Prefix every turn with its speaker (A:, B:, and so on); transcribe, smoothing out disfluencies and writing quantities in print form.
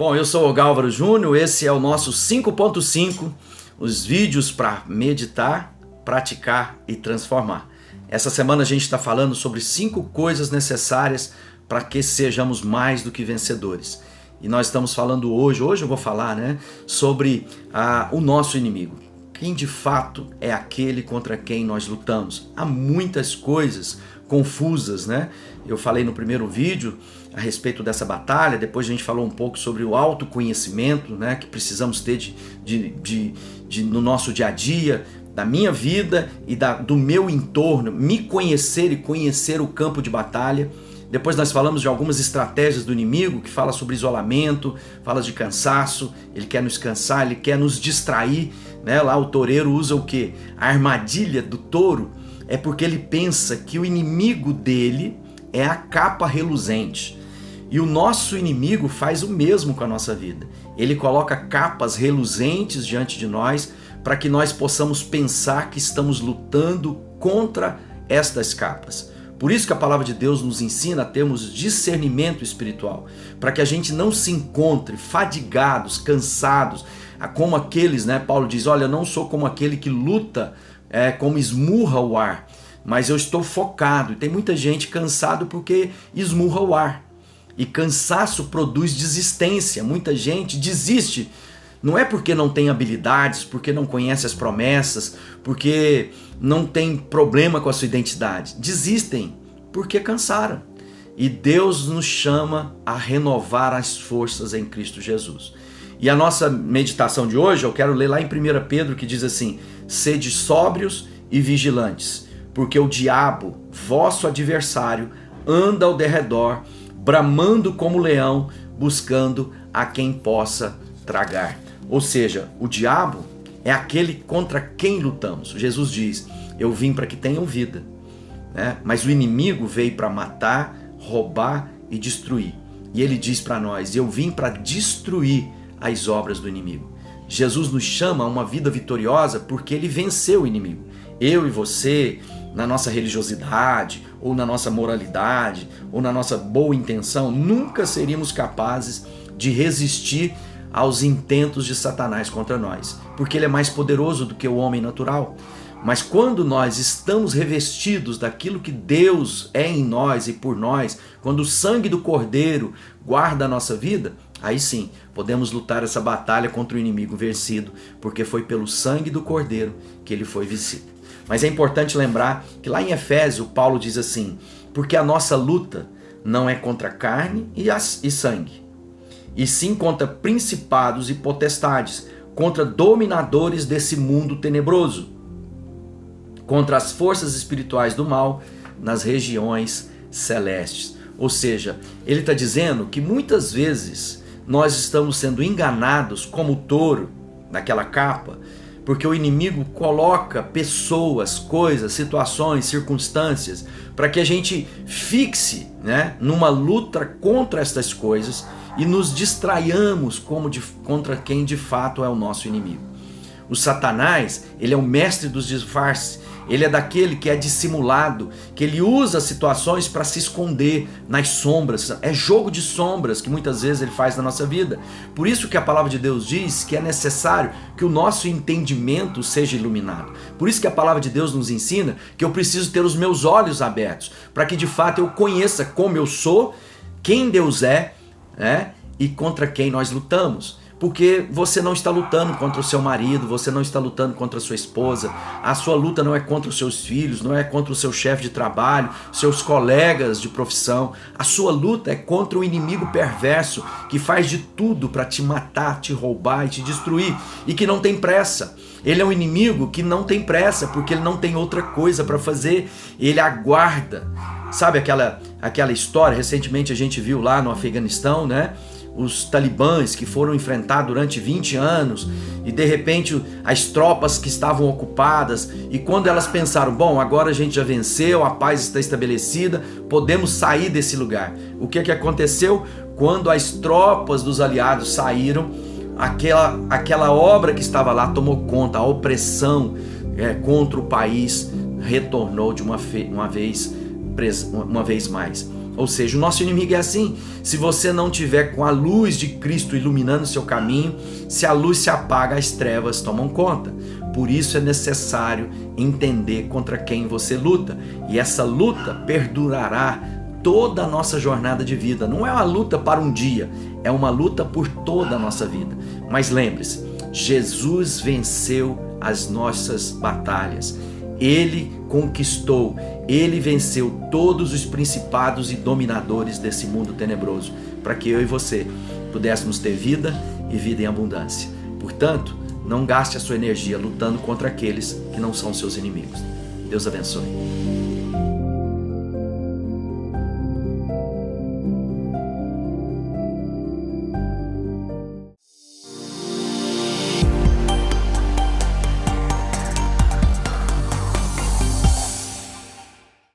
A: Bom, eu sou o Gálvaro Júnior, esse é o nosso 5.5, os vídeos para meditar, praticar e transformar. Essa semana a gente está falando sobre 5 coisas necessárias para que sejamos mais do que vencedores. E nós estamos falando hoje eu vou falar, sobre o nosso inimigo. Quem de fato é aquele contra quem nós lutamos? Há muitas coisas confusas, Eu falei no primeiro vídeo a respeito dessa batalha, depois a gente falou um pouco sobre o autoconhecimento, que precisamos ter no nosso dia a dia, da minha vida e do meu entorno, me conhecer e conhecer o campo de batalha. Depois nós falamos de algumas estratégias do inimigo, que fala sobre isolamento, fala de cansaço, ele quer nos cansar, ele quer nos distrair, Lá o toureiro usa o quê? A armadilha do touro é porque ele pensa que o inimigo dele é a capa reluzente. E o nosso inimigo faz o mesmo com a nossa vida. Ele coloca capas reluzentes diante de nós para que nós possamos pensar que estamos lutando contra estas capas. Por isso que a palavra de Deus nos ensina a termos discernimento espiritual, para que a gente não se encontre fadigados, cansados, como aqueles, Paulo diz, olha, eu não sou como aquele que luta, como esmurra o ar, mas eu estou focado. E tem muita gente cansado porque esmurra o ar. E cansaço produz desistência. Muita gente desiste. Não é porque não tem habilidades, porque não conhece as promessas, porque não tem problema com a sua identidade. Desistem porque cansaram. E Deus nos chama a renovar as forças em Cristo Jesus. E a nossa meditação de hoje, eu quero ler lá em 1 Pedro, que diz assim: sede sóbrios e vigilantes, porque o diabo, vosso adversário, anda ao derredor, bramando como leão, buscando a quem possa tragar. Ou seja, o diabo é aquele contra quem lutamos. Jesus diz, eu vim para que tenham vida, mas o inimigo veio para matar, roubar e destruir. E ele diz para nós, eu vim para destruir as obras do inimigo. Jesus nos chama a uma vida vitoriosa porque ele venceu o inimigo. Eu e você, na nossa religiosidade, ou na nossa moralidade, ou na nossa boa intenção, nunca seríamos capazes de resistir aos intentos de Satanás contra nós, porque ele é mais poderoso do que o homem natural. Mas quando nós estamos revestidos daquilo que Deus é em nós e por nós, quando o sangue do Cordeiro guarda a nossa vida, aí sim, podemos lutar essa batalha contra o inimigo vencido, porque foi pelo sangue do Cordeiro que ele foi vencido. Mas é importante lembrar que lá em Efésios, Paulo diz assim, porque a nossa luta não é contra carne e sangue, e sim contra principados e potestades, contra dominadores desse mundo tenebroso, contra as forças espirituais do mal nas regiões celestes. Ou seja, ele está dizendo que muitas vezes nós estamos sendo enganados como o touro naquela capa, porque o inimigo coloca pessoas, coisas, situações, circunstâncias, para que a gente fixe numa luta contra estas coisas e nos distraiamos contra quem de fato é o nosso inimigo. O Satanás, ele é o mestre dos disfarces. Ele é daquele que é dissimulado, que ele usa situações para se esconder nas sombras. É jogo de sombras que muitas vezes ele faz na nossa vida. Por isso que a palavra de Deus diz que é necessário que o nosso entendimento seja iluminado. Por isso que a palavra de Deus nos ensina que eu preciso ter os meus olhos abertos, para que de fato eu conheça como eu sou, quem Deus é, e contra quem nós lutamos. Porque você não está lutando contra o seu marido, você não está lutando contra a sua esposa, a sua luta não é contra os seus filhos, não é contra o seu chefe de trabalho, seus colegas de profissão. A sua luta é contra o inimigo perverso que faz de tudo para te matar, te roubar e te destruir e que não tem pressa. Ele é um inimigo que não tem pressa porque ele não tem outra coisa para fazer, ele aguarda. Sabe aquela história, recentemente a gente viu lá no Afeganistão, os talibãs que foram enfrentar durante 20 anos e de repente as tropas que estavam ocupadas, e quando elas pensaram, bom, agora a gente já venceu, a paz está estabelecida, podemos sair desse lugar. O que aconteceu? Quando as tropas dos aliados saíram, aquela obra que estava lá tomou conta, a opressão contra o país retornou de uma vez mais. Ou seja, o nosso inimigo é assim. Se você não tiver com a luz de Cristo iluminando o seu caminho, se a luz se apaga, as trevas tomam conta. Por isso é necessário entender contra quem você luta. E essa luta perdurará toda a nossa jornada de vida. Não é uma luta para um dia, é uma luta por toda a nossa vida. Mas lembre-se, Jesus venceu as nossas batalhas. Ele conquistou, ele venceu todos os principados e dominadores desse mundo tenebroso, para que eu e você pudéssemos ter vida e vida em abundância. Portanto, não gaste a sua energia lutando contra aqueles que não são seus inimigos. Deus abençoe.